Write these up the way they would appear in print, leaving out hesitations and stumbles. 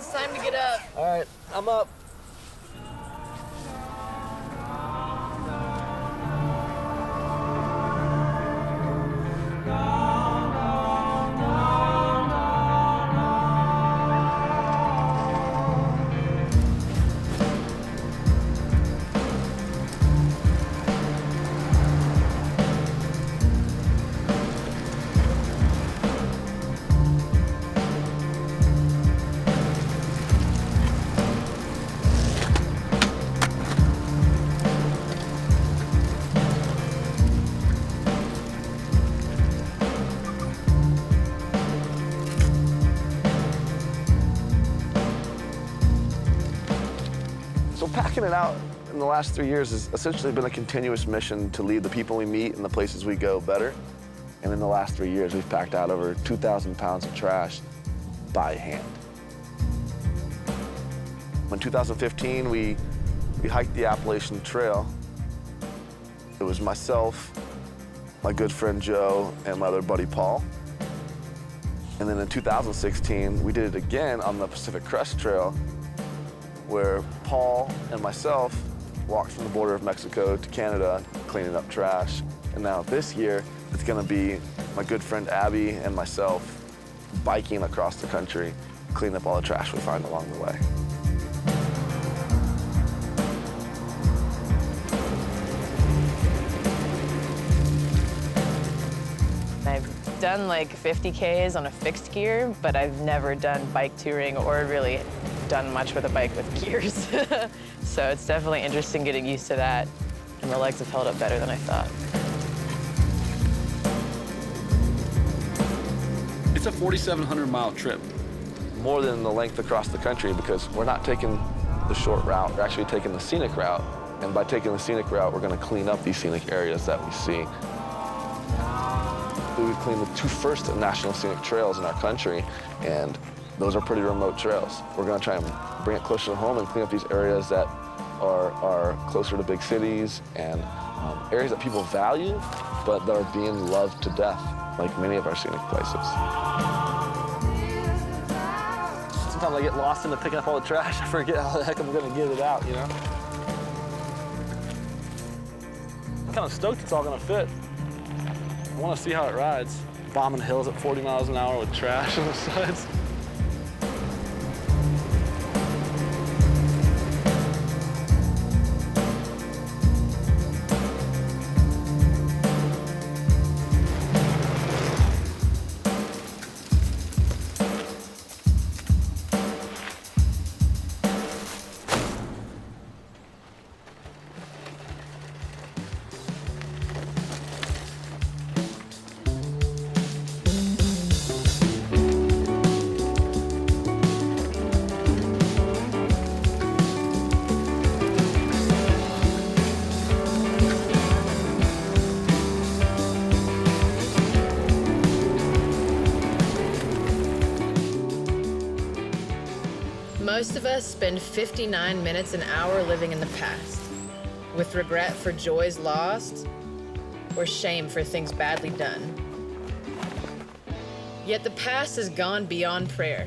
It's time to get up. All right, I'm up. So packing it out in the last 3 years has essentially been a continuous mission to leave the people we meet and the places we go better. And in the last 3 years, we've packed out over 2,000 pounds of trash by hand. In 2015, we hiked the Appalachian Trail. It was myself, my good friend Joe, and my other buddy Paul. And then in 2016, we did it again on the Pacific Crest Trail, where Paul and myself walked from the border of Mexico to Canada, cleaning up trash. And now this year, it's gonna be my good friend Abby and myself biking across the country, cleaning up all the trash we find along the way. I've done like 50 Ks on a fixed gear, but I've never done bike touring or really done much with a bike with gears. So it's definitely interesting getting used to that, and the legs have held up better than I thought. It's a 4,700-mile trip. More than the length across the country, because we're not taking the short route, we're actually taking the scenic route. And by taking the scenic route, we're gonna clean up these scenic areas that we see. We've cleaned the 2 first national scenic trails in our country, and those are pretty remote trails. We're gonna try and bring it closer to home and clean up these areas that are closer to big cities and areas that people value, but that are being loved to death, like many of our scenic places. Sometimes I get lost into picking up all the trash. I forget how the heck I'm gonna get it out, you know? I'm kind of stoked it's all gonna fit. I wanna see how it rides. Bombing hills at 40 miles an hour with trash on the sides. Most of us spend 59 minutes an hour living in the past, with regret for joys lost or shame for things badly done. Yet the past has gone beyond prayer,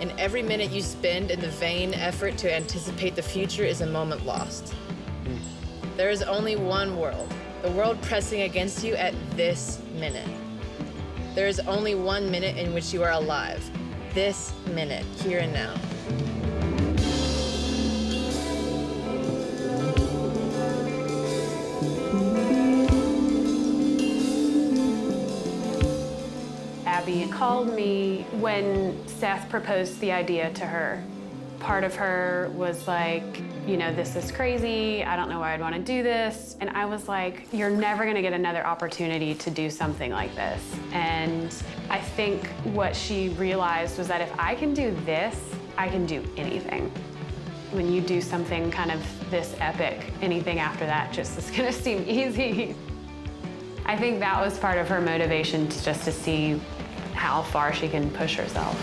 and every minute you spend in the vain effort to anticipate the future is a moment lost. There is only one world, the world pressing against you at this minute. There is only 1 minute in which you are alive, this minute, here and now. Abby called me when Seth proposed the idea to her. Part of her was like, you know, this is crazy. I don't know why I'd want to do this. And I was like, you're never going to get another opportunity to do something like this. And I think what she realized was that if I can do this, I can do anything. When you do something kind of this epic, anything after that just is going to seem easy. I think that was part of her motivation, just to see how far she can push herself.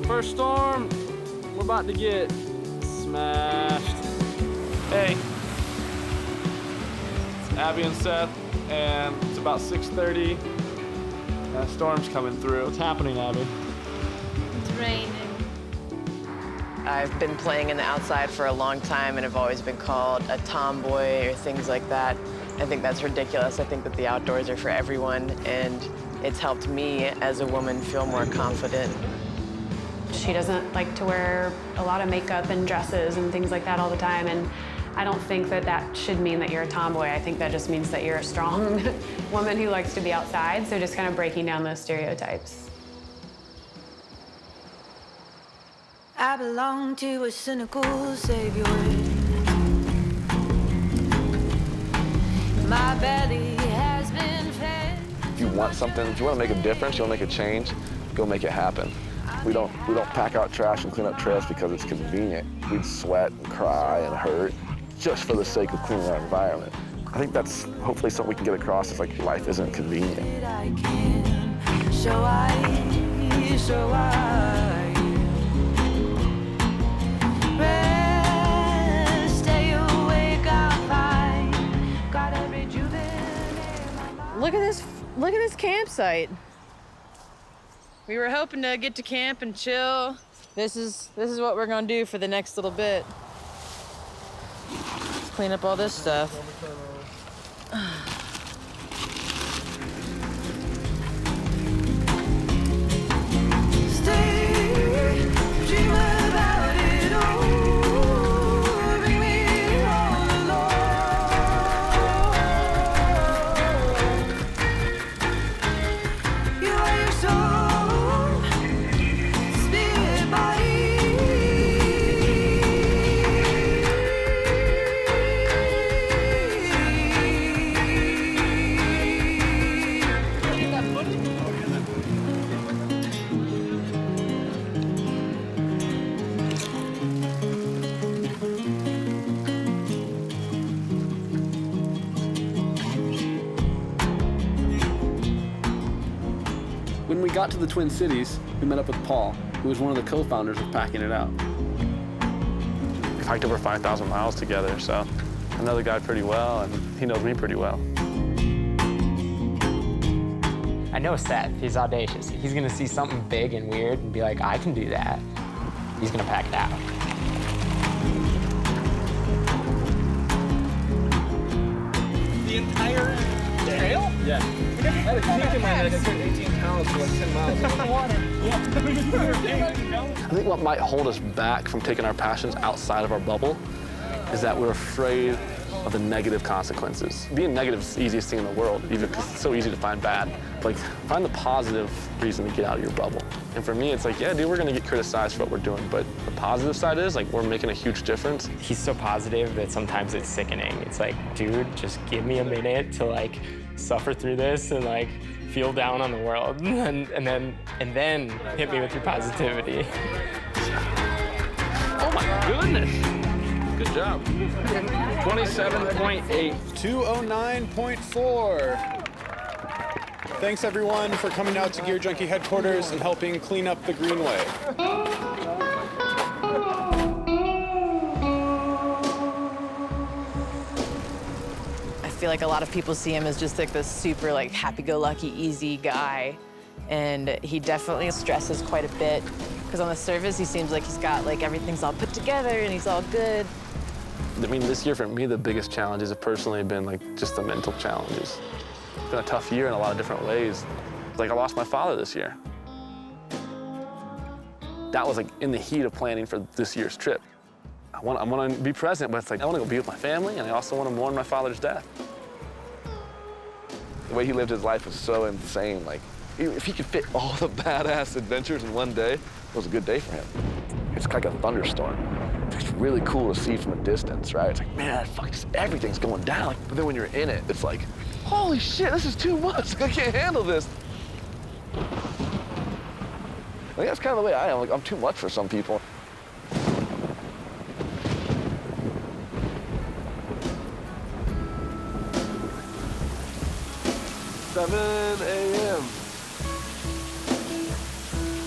First storm, we're about to get smashed. Hey, it's Abby and Seth. and it's about 6:30. A storm's coming through. What's happening, Abby? It's raining. I've been playing in the outside for a long time and have always been called a tomboy or things like that. I think that's ridiculous. I think that the outdoors are for everyone, and it's helped me as a woman feel more confident. She doesn't like to wear a lot of makeup and dresses and things like that all the time, and I don't think that that should mean that you're a tomboy. I think that just means that you're a strong woman who likes to be outside, so just kind of breaking down those stereotypes. I belong to a cynical savior. My belly has been fed. If you want something, if you want to make a difference, you want to make a change, go make it happen. We don't pack out trash and clean up trails because it's convenient. We'd sweat and cry and hurt just for the sake of cleaning our environment. I think that's hopefully something we can get across is like life isn't convenient. I can, so I rest, stay awake, I'm fine. Gotta rejuvenate my mind. Look at this campsite. We were hoping to get to camp and chill. This is what we're gonna do for the next little bit. Let's clean up all this stuff. Stay, dream about it all. Bring me all along. You are your soul, spirit, body. When we got to the Twin Cities, we met up with Paul, who was one of the co-founders of Packing It Out. We've hiked over 5,000 miles together, so I know the guy pretty well, and he knows me pretty well. I know Seth, he's audacious. He's gonna see something big and weird and be like, I can do that. He's gonna pack it out. The entire trail? Yeah. I had a kick in my head. I took 18 pounds for like 10 miles. I think what might hold us back from taking our passions outside of our bubble is that we're afraid of the negative consequences. Being negative is the easiest thing in the world, even because it's so easy to find bad. Like, find the positive reason to get out of your bubble. And for me, it's like, yeah, dude, we're gonna get criticized for what we're doing, but the positive side is, like, we're making a huge difference. He's so positive that sometimes it's sickening. It's like, dude, just give me a minute to like suffer through this and like feel down on the world, and then hit me with your positivity. Oh my goodness. Good job. 27.8. 209.4. Thanks everyone for coming out to Gear Junkie headquarters and helping clean up the Greenway. I feel like a lot of people see him as just like this super like happy-go-lucky, easy guy. And he definitely stresses quite a bit. Because on the surface, he seems like he's got like everything's all put together and he's all good. I mean, this year for me, the biggest challenges have personally been like just the mental challenges. It's been a tough year in a lot of different ways. Like, I lost my father this year. That was like in the heat of planning for this year's trip. I want to be present, but it's like I want to go be with my family, and I also want to mourn my father's death. The way he lived his life was so insane. Like, if he could fit all the badass adventures in one day, it was a good day for him. It's like a thunderstorm. It's really cool to see from a distance, right? It's like, man, fuck, just everything's going down. But then when you're in it, it's like, holy shit, this is too much. I can't handle this. I think that's kind of the way I am. Like, I'm too much for some people. $7 a.m.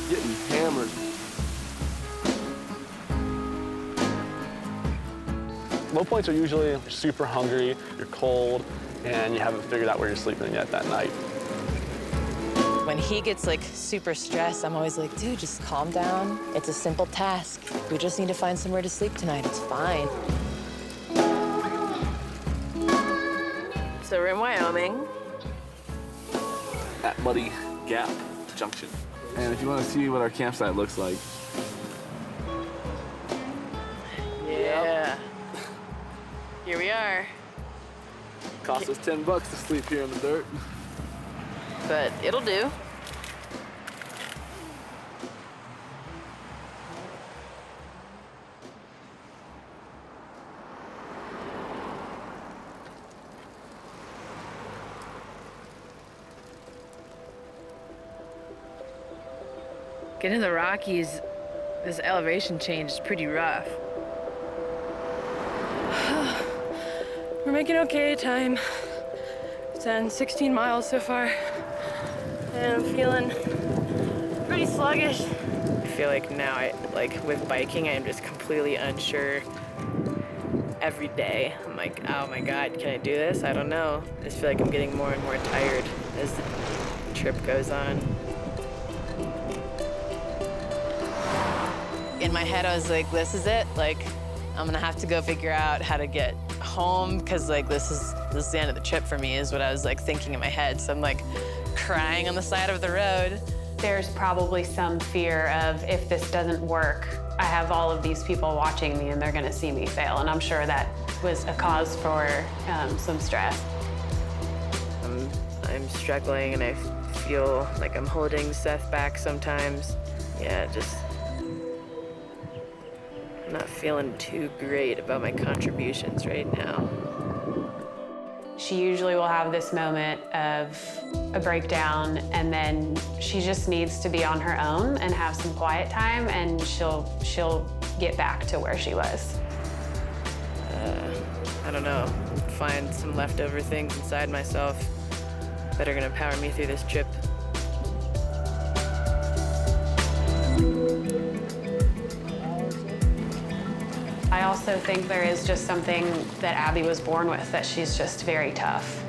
Getting hammered. Low points are usually you're super hungry, you're cold, and you haven't figured out where you're sleeping yet that night. When he gets like super stressed, I'm always like, dude, just calm down. It's a simple task. We just need to find somewhere to sleep tonight. It's fine. So we're in Wyoming. At Muddy Gap Junction. And if you want to see what our campsite looks like. Yeah. Here we are. Cost us $10 to sleep here in the dirt. But it'll do. Getting to the Rockies, this elevation change is pretty rough. We're making okay time. It's done 16 miles so far. And I'm feeling pretty sluggish. I feel like now, with biking, I'm just completely unsure every day. I'm like, oh my God, can I do this? I don't know. I just feel like I'm getting more and more tired as the trip goes on. In my head, I was like, this is it. Like, I'm gonna have to go figure out how to get home, because like this is the end of the trip for me, is what I was like thinking in my head. So I'm like crying on the side of the road. There's probably some fear of, if this doesn't work, I have all of these people watching me and they're gonna see me fail. And I'm sure that was a cause for some stress. I'm struggling and I feel like I'm holding Seth back sometimes. Yeah, just not feeling too great about my contributions right now. She usually will have this moment of a breakdown, and then she just needs to be on her own and have some quiet time, and she'll get back to where she was. I don't know, find some leftover things inside myself that are gonna power me through this trip. I also think there is just something that Abby was born with, that she's just very tough.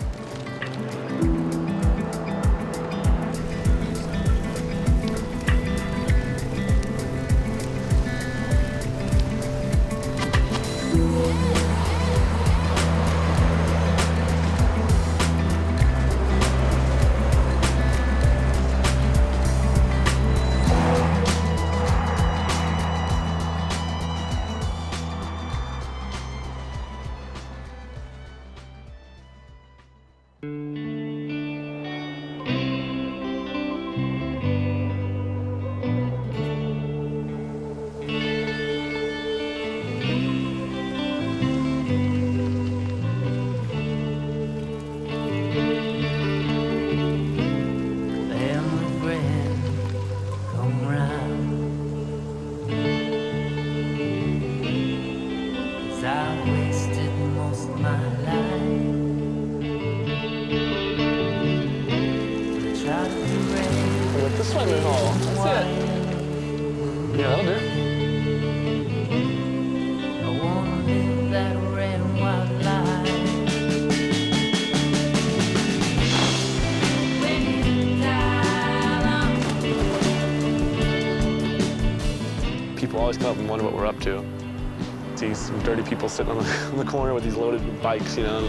People always come up and wonder what we're up to. See some dirty people sitting on the corner with these loaded bikes, you know.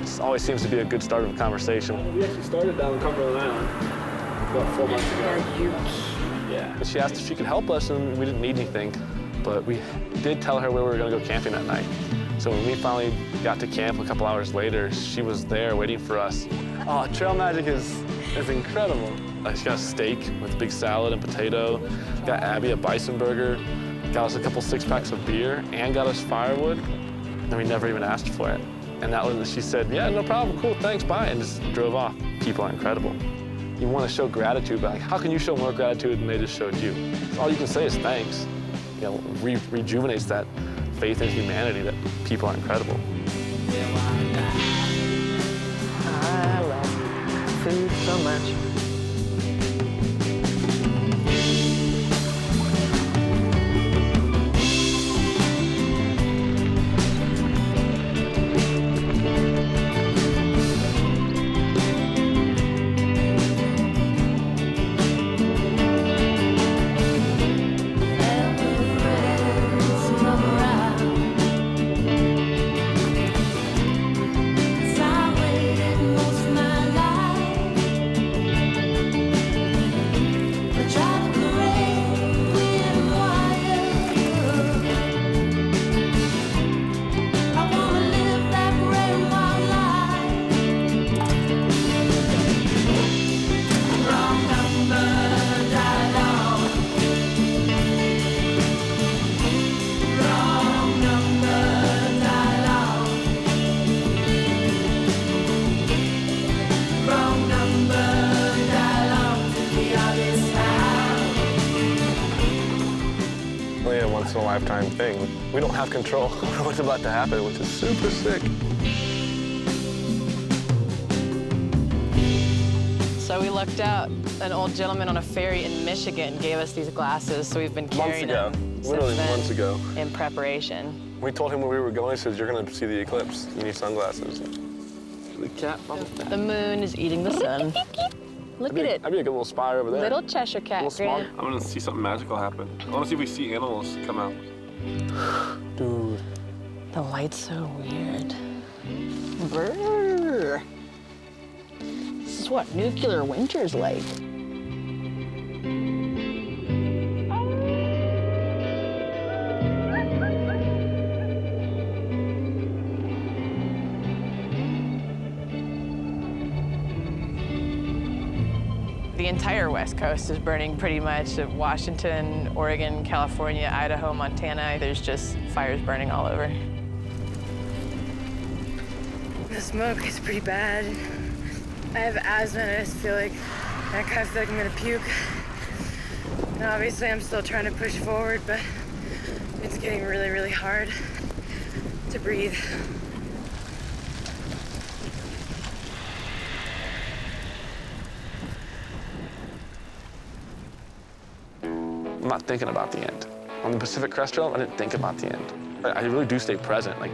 It always seems to be a good start of a conversation. We actually started down the Cumberland Island about 4 months ago. Yeah. She asked if she could help us, and we didn't need anything, but we did tell her where we were gonna go camping that night. So when we finally got to camp a couple hours later, she was there waiting for us. Oh, trail magic is incredible. She got a steak with a big salad and potato, got Abby a bison burger, got us a couple 6-packs of beer, and got us firewood, and we never even asked for it. And that was, she said, yeah, no problem, cool, thanks, bye, and just drove off. People are incredible. You want to show gratitude, but like, how can you show more gratitude than they just showed you? All you can say is thanks. You know, rejuvenates that faith in humanity that people are incredible. I love food so much. once-in-a-lifetime thing. We don't have control over what's about to happen, which is super sick. So we lucked out. An old gentleman on a ferry in Michigan gave us these glasses, so we've been carrying them Literally since then months ago. in preparation. We told him where we were going. He says, you're going to see the eclipse. You need sunglasses. The cat The moon is eating the sun. Look at it. That'd be a good little spire over there. Little Cheshire cat, Grant. I'm going to see something magical happen. I want to see if we see animals come out. Dude. The light's so weird. Brrr. This is what nuclear winter's like. The entire West Coast is burning pretty much. Washington, Oregon, California, Idaho, Montana, there's just fires burning all over. The smoke is pretty bad. I have asthma and I just feel like, I kind of feel like I'm gonna puke. And obviously I'm still trying to push forward, but it's getting really, really hard to breathe. I'm not thinking about the end. On the Pacific Crest Trail, I didn't think about the end. I really do stay present. Like,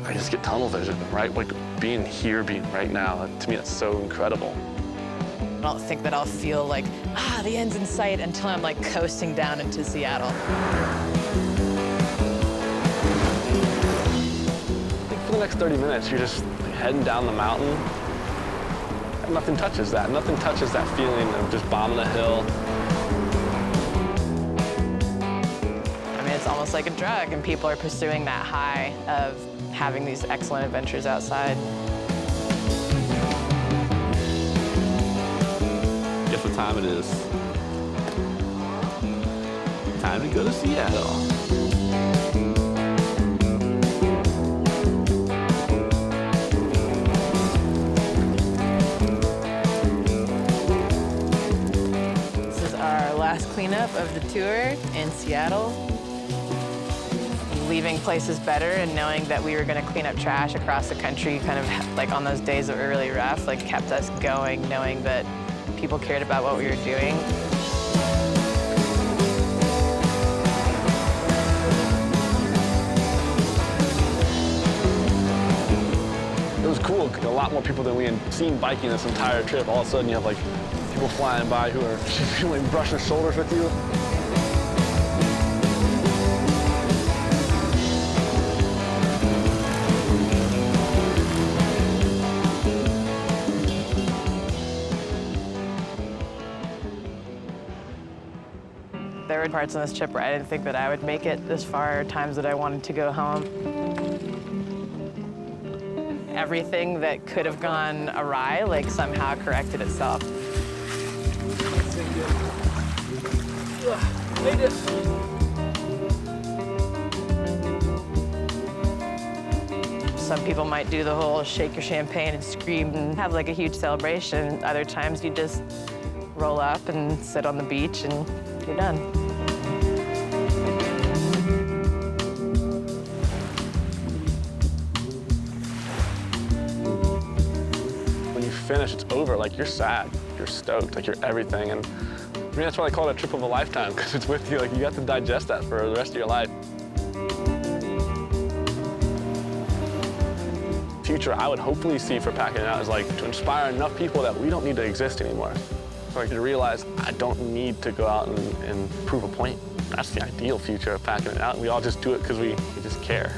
I just get tunnel vision, right? Like, being here, being right now, to me, that's so incredible. I don't think that I'll feel like, the end's in sight until I'm like coasting down into Seattle. Like, for the next 30 minutes, you're just heading down the mountain. And nothing touches that. Nothing touches that feeling of just bombing a hill. It's almost like a drug, and people are pursuing that high of having these excellent adventures outside. Guess what time it is? Time to go to Seattle. This is our last cleanup of the tour in Seattle. Leaving places better and knowing that we were going to clean up trash across the country, kind of like on those days that were really rough, like kept us going, knowing that people cared about what we were doing. It was cool. A lot more people than we had seen biking this entire trip. All of a sudden, you have like people flying by who are like brushing shoulders with you. There were parts on this trip where I didn't think that I would make it this far, times that I wanted to go home. Everything that could have gone awry, like, somehow corrected itself. Made it. Some people might do the whole shake your champagne and scream and have like a huge celebration. Other times you just roll up and sit on the beach and you're done. When you finish, it's over. Like, you're sad, you're stoked, like, you're everything. And I mean, that's why I call it a trip of a lifetime, because it's with you. Like, you have to digest that for the rest of your life. Future I would hopefully see for Packing It Out is like to inspire enough people that we don't need to exist anymore. So like to realize I don't need to go out and prove a point. That's the ideal future of Packing It Out. We all just do it because we just care.